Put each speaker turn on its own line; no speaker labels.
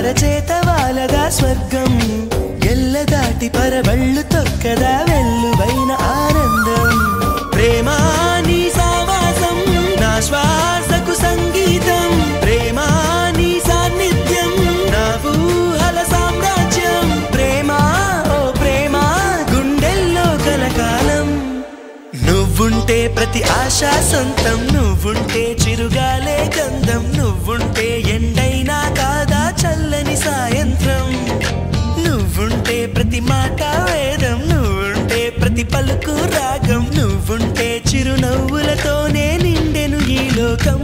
అరచేత వాలగా స్వర్గం ఎల్లదాటి పరవళ్ళు తొక్కదా వెల్లువైన ఆనందం ప్రేమా నీ సావాసం నా శ్వాసకు సంగీతం ప్రేమా నీ సాన్నిధ్యం నా ఊహల సామ్రాజ్యం ప్రేమా ఓ ప్రేమా గుండెల్లో కలకాలం నువ్వుంటే ప్రతి ఆశ సొంతం నువ్వుంటే చిరుగాలే గంధం నువ్వుంటే ఎండైనా కాదా చల్లని సాయంత్రం నువ్వుంటే ప్రతి మాట వేదం నువ్వుంటే ప్రతి పలుకు రాగం నువ్వుంటే చిరునవ్వులతోనే నిండెను ఈ లోకం